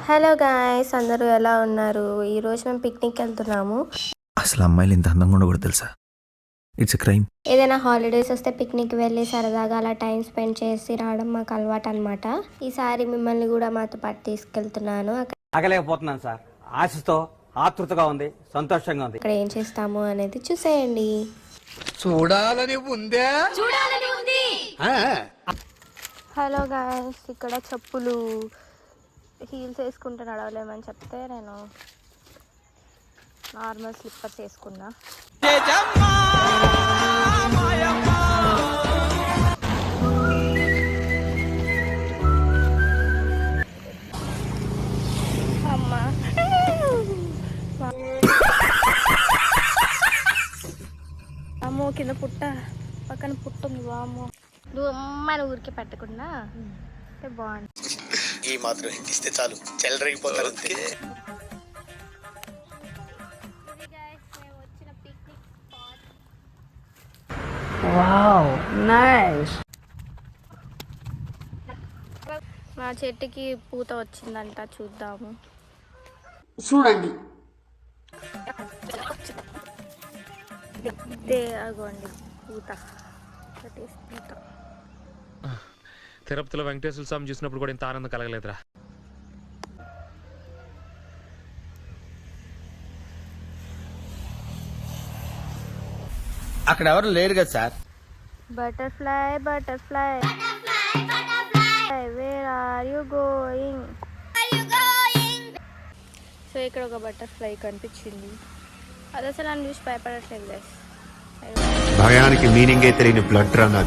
Hello guys, అందరూ ఎలా ఉన్నారు? ఈరోజు మేము పిక్నిక్ వెళ్తున్నాము. అసలు అమ్మాయిలు ఇంత అందంగా ఉండకూడదు తెలుసా? It's a crime. ఏదైనా హాలిడేస్ వస్తే పిక్నిక్ వెళ్ళి సరదాగా అలా టైం స్పెండ్ చేసి రావడం మాకు అలవాటు అనమాట. ఈసారి మిమ్మల్ని కూడా మాతో పాటు తీసుకెళ్తున్నాను. ఆగలేకపోతున్నాను సార్. ఆశతో ఆతృతగా ఉంది, సంతోషంగా ఉంది. అక్కడ ఏం చేస్తాము అనేది చూసేయండి. చూడాలని ఉంది. హలో గాయ్స్, ఇక్కడ చెప్పులు హీల్స్ వేసుకుంటే నడవలేమని చెప్తే నేను నార్మల్ స్లిప్పర్స్ వేసుకున్నా. అమ్మా అమ్మో, కింద పుట్ట, పక్కన పుట్టుంది. వామ్మో, నువ్వు అమ్మాయిని ఊరికి పెట్టకుండా అంటే బాగుంది. ఈ మాత్రం ఇస్తే చాలు, చెల్లరగిపోతారు. మా చెట్టుకి పూత వచ్చిందంట, చూద్దాము. చూడండి. అగోండి పూత. పూత తిరుపతిలో వెంకటేశ్వర స్వామి చూసినప్పుడు కూడా ఇంత ఆనందం కలగలేదురా. అక్కడ ఎవరు లేరు కదా sir. Butterfly butterfly where are you going. So ఇక్కడ ఒక బటర్ఫ్లై కనిపించింది. అది అసలు నన్ను చూసి భయపడట్లేదు గైస్. భయానికి మీనింగే తెలియని బ్లడ్ రన్.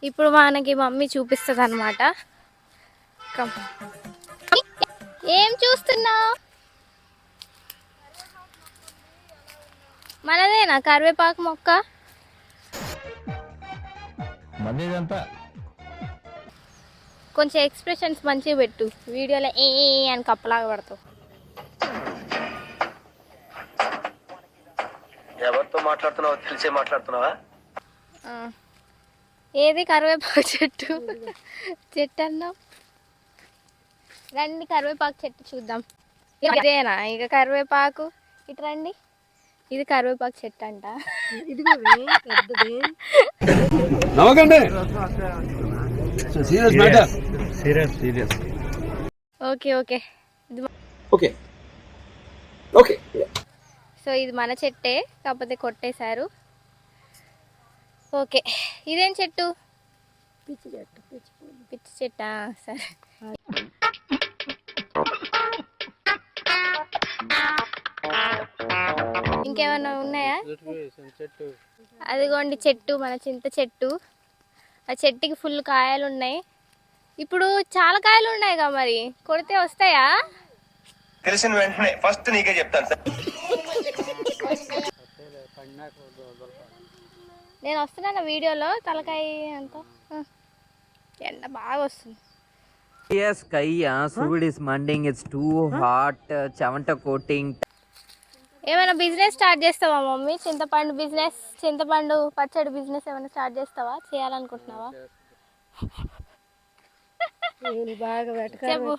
ఇప్పుడు మనకి మమ్మీ చూపిస్తుంది అనమాట. ఏం చూస్తున్నావు? మనదేనా కరివేపాకు మొక్క? కొంచెం ఎక్స్ప్రెషన్స్ మంచిగా పెట్టు వీడియోలో. ఏ అని కప్పలాగా పడతావు. ఎవరితో మాట్లాడుతున్నావో తెలిసే మాట్లాడుతున్నావా? ఏది కరివేపాకు చెట్టు? చెట్టు అన్నావు. రండి కరివేపాకు చెట్టు చూద్దాం. ఇదేనా ఇక కరివేపాకు? ఇటు రండి. ఇది కరివేపాకు చెట్టు అంట. Okay okay okay okay. So ఇది మన చెట్టే, కాకపోతే కొట్టేశారు. ఓకే, ఇదేం చెట్టు? పిచ్చి చెట్టు. పిచ్చి చెట్టా? సరే. ఇంకేమన్నా ఉన్నాయా? అదిగోండి చెట్టు, మన చింత చెట్టు. ఆ చెట్టుకి ఫుల్ కాయలు ఉన్నాయి. ఇప్పుడు చాలా కాయలు ఉన్నాయి కదా, మరి కొడితే వస్తాయా? తెలిసిన వెంటనే ఫస్ట్ నీకే చెప్తాను సార్. నేను వస్తున్నాను వీడియోలో. తలకాయ అంతా ఎండ బాగా వస్తుంది. Food is mending. It's too hot. Chavanta coating. ఏమైనా బిజినెస్ స్టార్ట్ చేస్తావా మమ్మీ? చింతపండు బిజినెస్, చింతపండు పచ్చడి బిజినెస్ ఏమైనా స్టార్ట్ చేస్తావా? చేయాలనుకుంటున్నావా? చెప్పు.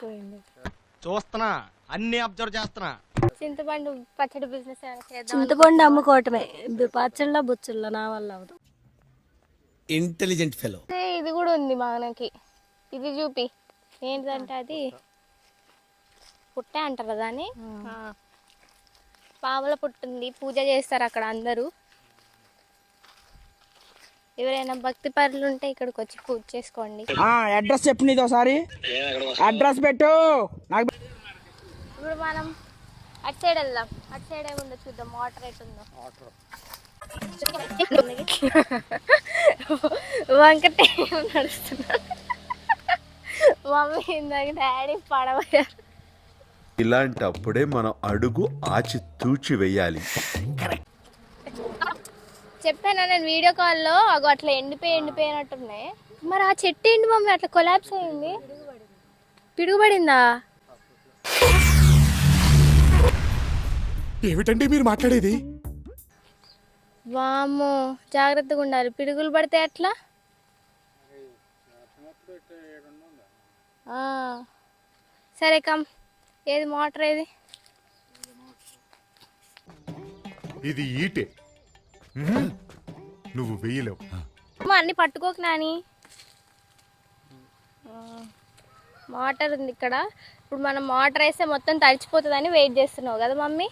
చూస్తున్నా, అన్ని అబ్జర్వ్ చేస్తున్నా. చింతపండు పచ్చడి బిజినెస్ ఏమైనా చేద్దాం? చింతపండు అమ్ముకోవటమే, పచ్చళ్ళ బుచ్చళ్ళ నా వల్ల అవదు. Intelligent fellow. ఇది కూడా ఉంది మనకి. ఇది చూపి ఏంటంటే అది పుట్టే అంటారు దాన్ని. పాముల పుట్టింది. పూజ చేస్తారు అక్కడ అందరూ. ఎవరైనా భక్తి పరులు ఉంటే ఇక్కడికి వచ్చి పూజ చేసుకోండి. అడ్రస్ చెప్పు, నీది ఒకసారి అడ్రస్ పెట్టు. ఇప్పుడు మనం అటు సైడ్ వెళ్దాం. అటు సైడ్ ఏముందో చూద్దాం. వాటర్ ఎటుందో. వంకటే నడుస్తున్నా. మమ్మీ ఇందాక డాడీ పడబోయారు. ఇలాంటప్పుడే మనం అడుగు ఆచి తూచి వెయ్యాలి. చెప్పాను నేను వీడియో కాల్లో. అగో అట్లా ఎండిపోయినట్టున్నాయి. మరి ఆ చెట్టు ఏంటి మమ్మీ అట్లా కొలాప్స్ అయింది? పిడుగుపడిందా? ఏమిటండి మీరు మాట్లాడేది? వామ్మో, జాగ్రత్తగా ఉండాలి. పిడుగులు పడితే ఎట్లా? ఆ. సరే కమ్, ఏది మోటార్ ఏది? ఇది ఈటే నువ్వు వెయ్యలేవు. అమ్మ అన్ని పట్టుకోకు నాని. మోటార్ ఉంది ఇక్కడ. ఇప్పుడు మనం మోటార్ వేస్తే మొత్తం తడిచిపోతుందని వెయిట్ చేస్తున్నావు కదా మమ్మీ?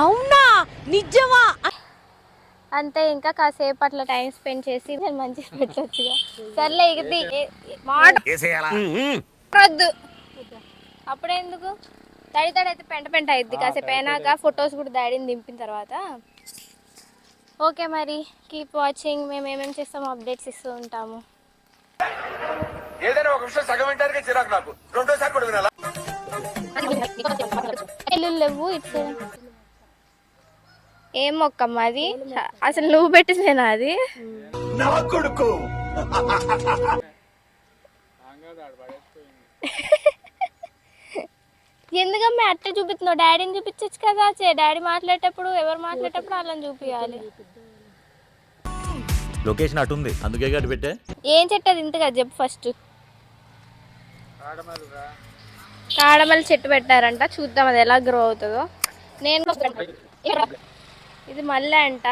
అవునా, నిజమా? అంతే, ఇంకా కాసేపు అట్లా టైం స్పెండ్ చేసి నేను మంచిగా పెట్టొచ్చుగా. సర్లే ఇది వద్దు, అప్పుడెందుకు? తడి తడి అయితే పెంట పెంట అయింది. కాసేపు అయినాక ఫొటోస్ కూడా డాడీని దింపిన తర్వాత. ఓకే మరి, కీప్ వాచింగ్. మేము ఏమేమి చేస్తామో అప్డేట్స్ ఇస్తూ ఉంటాము. ఏదైనా ఒక విషయం సగం వింటానికి చిరాకు నాకు, రెండోసారి కూడా వినాలా? లేవు ఇట్స్. ఏం మొక్కమ్మా అది? అసలు నువ్వు పెట్టినేనా అది? నా కొడుకు ఎందుకమ్మా అట్లా చూపిస్తున్నావు? డాడీని చూపించచ్చు కదా. డాడీ మాట్లాడేటప్పుడు, ఎవరు మాట్లాడేటప్పుడు అలా చూపించాలి. లొకేషన్ అటుంది, అందుకే గట్టి పెట్టే. ఏం చెట్టు అది ఇంతగా చెప్పు ఫస్ట్. కాడమల్లి చెట్టు పెట్టారంట, చూద్దాం అది ఎలా గ్రో అవుతుందో. నేను ఇది మళ్ళీ అంట,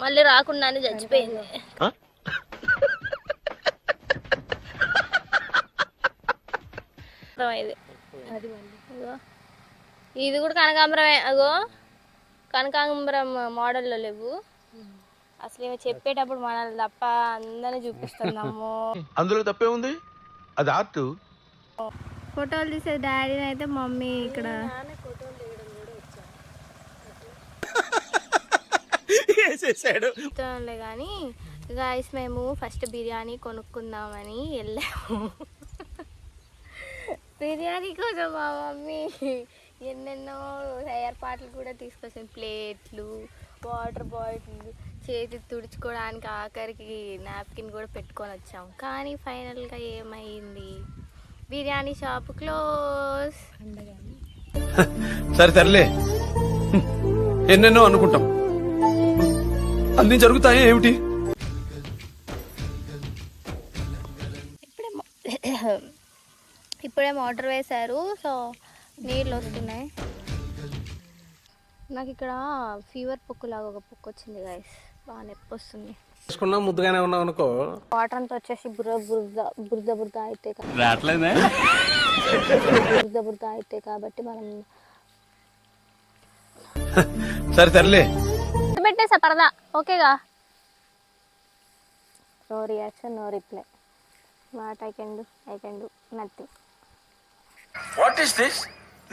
మళ్ళీ రాకుండానే చచ్చిపోయింది. ఇది ఇది కూడా కనకాంబరమే. అగో కనకాంబరం మోడల్లో లేవు అసలు. ఏమో చెప్పేటప్పుడు మనల్ని తప్ప అందరినీ చూపిస్తున్నాము. అందులో తప్పే ఉంది, అది ఆర్ట్. ఫోటోలు తీసే డాడీని అయితే మమ్మీ ఇక్కడ కానీ గాయస్ మేము ఫస్ట్ బిర్యానీ కొనుక్కుందామని వెళ్ళాము. బిర్యానీ కోసం మా మమ్మీ ఎన్నెన్నో ఏర్పాట్లు కూడా తీసుకొచ్చాను. ప్లేట్లు, వాటర్ బాటిల్, చేతి తుడుచుకోవడానికి ఆఖరికి నాప్కిన్ కూడా పెట్టుకొని వచ్చాము. కానీ ఫైనల్గా ఏమైంది, బిర్యానీ షాప్ క్లోజ్. సరే తరలే, ఎన్నెన్నో అనుకుంటాం, అన్ని జరుగుతాయి ఏమిటి? ఇప్పుడే మోటార్ వేశారు, సో నీళ్ళు వస్తున్నాయి. నాకు ఇక్కడ ఫీవర్ పొక్కులాగా ఒక పొక్కు వచ్చింది గైస్, బాగా నొప్పి వస్తుంది. ముద్దుగానే ఉన్నావు అనుకో. వాటర్ అంతా వచ్చేసి బురద బురద అయితే బురద అయితే కాబట్టి మనం సరే తరలే పెట్టేసా పరదా. ఓకేగా, no reaction, no reply. What I can do nothing. What is this?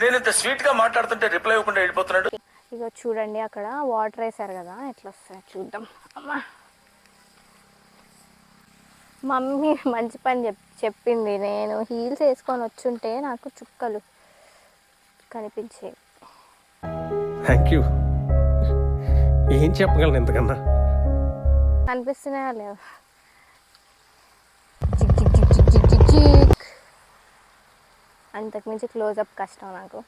నేను ఇంత స్వీట్ గా మాట్లాడుతుంటే రిప్లై ఇవ్వకుండా వెళ్ళిపోతున్నాడు. ఇక చూడండి అక్కడ వాటర్ వేసారు కదా, ఎట్లా వస్తాయి చూద్దాం. అమ్మా మమ్మీ మంచి పని చెప్పింది. నేను హీల్స్ వేసుకొని వచ్చుంటే నాకు చుక్కలు కనిపించేవి. Thank you. ఏం చెప్పగలను ఇంతకన్నా? కనిపిస్తున్నాయా లేవు? అంతకుమించి క్లోజప్ కష్టం నాకు.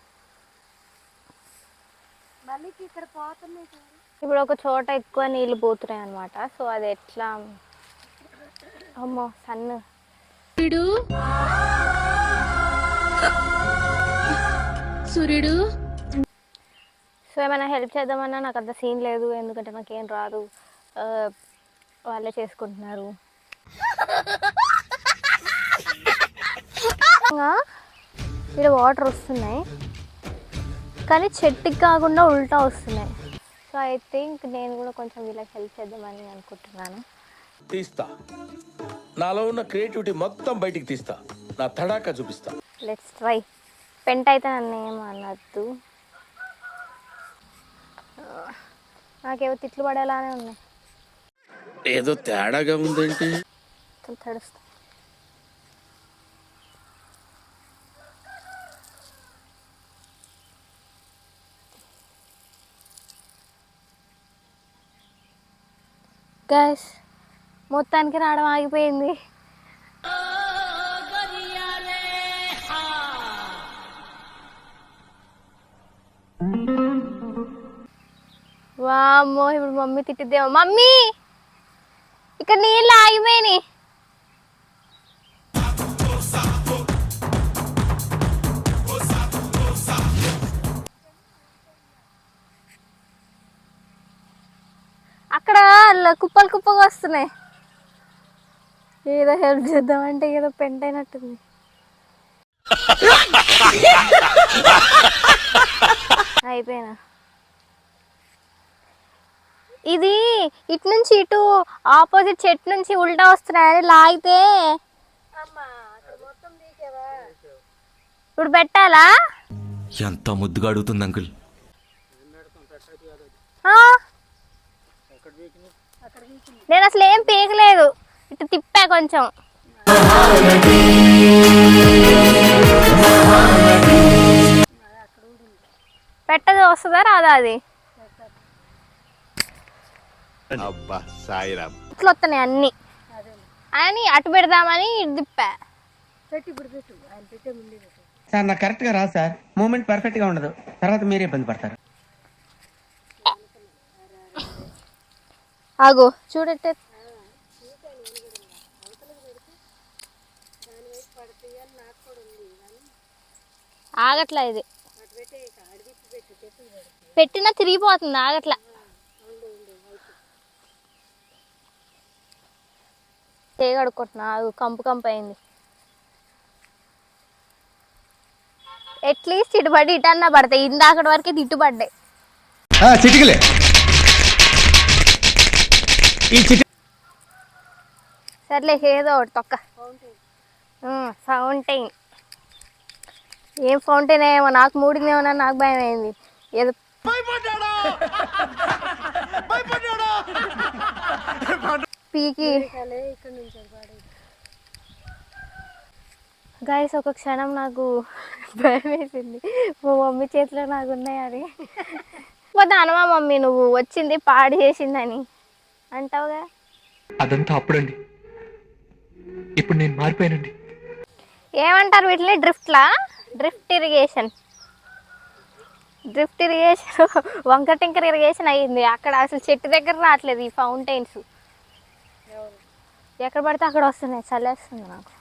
ఇప్పుడు ఒక చోట ఎక్కువ నీళ్ళు పోతున్నాయి అనమాట. సో అది ఎట్లా, అమ్మో సన్ను సూర్యుడు. సో ఏమైనా హెల్ప్ చేద్దామన్నా నాకు అంత సీన్ లేదు, ఎందుకంటే నాకేం రాదు, వాళ్ళే చేసుకుంటున్నారు. ఇక్కడ వాటర్ వస్తున్నాయి కానీ చెట్టుకి కాకుండా ఉల్టా వస్తున్నాయి. సో ఐ థింక్ నేను కూడా కొంచెం వీళ్ళకి హెల్ప్ చేద్దామని అనుకుంటున్నాను. తీస్తా, నాలో ఉన్న క్రియేటివిటీ మొత్తం బయటికి తీస్తా, నా తడాకా చూపిస్తా. Let's try. పెంట అయితే నన్ను ఏం అనద్దు, నాకేవో తిట్లు పడేలానే ఉన్నాయి. ఏదో తేడాగా ఉందేంటి? తడుస్తా. గైస్ మొత్తానికి రావడం ఆగిపోయింది. వామ్మో, ఇప్పుడు మమ్మీ తిట్టిద్దేమో. మమ్మీ ఇక్కడ నీళ్ళు ఆగిపోయినాయి. కుప్పలు కుప్పగా వస్తున్నాయి. ఏదో హెల్ప్ చేద్దామంటే ఏదో పెంట్ అయినట్టుంది. అయిపోయినా ఇది ఇటు నుంచి ఇటు ఆపోజిట్ చెట్టు నుంచి ఉల్టా వస్తున్నాయని లాగితే ఇప్పుడు పెట్టాలా? ఎంత ముద్దుగా అడుగుతుంది అంకుల్. నేను అసలు ఏం పీకలేదు, ఇటు తిప్పా కొంచెం. పెట్టదు వస్తుందా రాదా? అది అబ్బా సాయిరామ్. ఇట్లా వస్తున్నాయి అన్ని అని అటు పెడదామని ఇటు తిప్పా. సార్ నాకు కరెక్ట్ గా రాదు సార్, మూమెంట్ పర్ఫెక్ట్ గా ఉండదు, తర్వాత మీరే ఇబ్బంది పడతారు. ఆగో చూడట్టే ఆగట్లా, ఇది పెట్టినా తిరిగిపోతుంది, ఆగట్లా. చేయగడుకుంటున్నా, కంపు కంపు అయింది. అట్లీస్ట్ ఇటు పడి ఇటన్నా పడతాయి, ఇందాకటి వరకు ఇటు పడ్డాయి. చిటికలే సర్లే ఏదో ఒకటి తొక్క. ఫౌంటైన్ ఏం ఫౌంటైన్ ఏమో, నాకు మూడిందేమో, నాకు భయం అయింది. ఏదో పీకి గాయస్ ఒక క్షణం నాకు భయం వేసింది, మా మమ్మీ చేతిలో నాకు ఉన్నాయని. పోతే అనమా మమ్మీ నువ్వు వచ్చింది పాడు చేసిందని అంటావుగా. అదంతా అప్పుడండి, ఇప్పుడు నేను మారిపోయానండి. ఏమంటారు వీటిని? డ్రిఫ్ట్ ఇరిగేషన్ వంకర టింకర్ ఇరిగేషన్ అయ్యింది. అక్కడ అసలు చెట్టు దగ్గర రావట్లేదు ఈ ఫౌంటైన్స్, ఎక్కడ పడితే అక్కడ వస్తున్నాయి. చల్లేస్తుంది నాకు.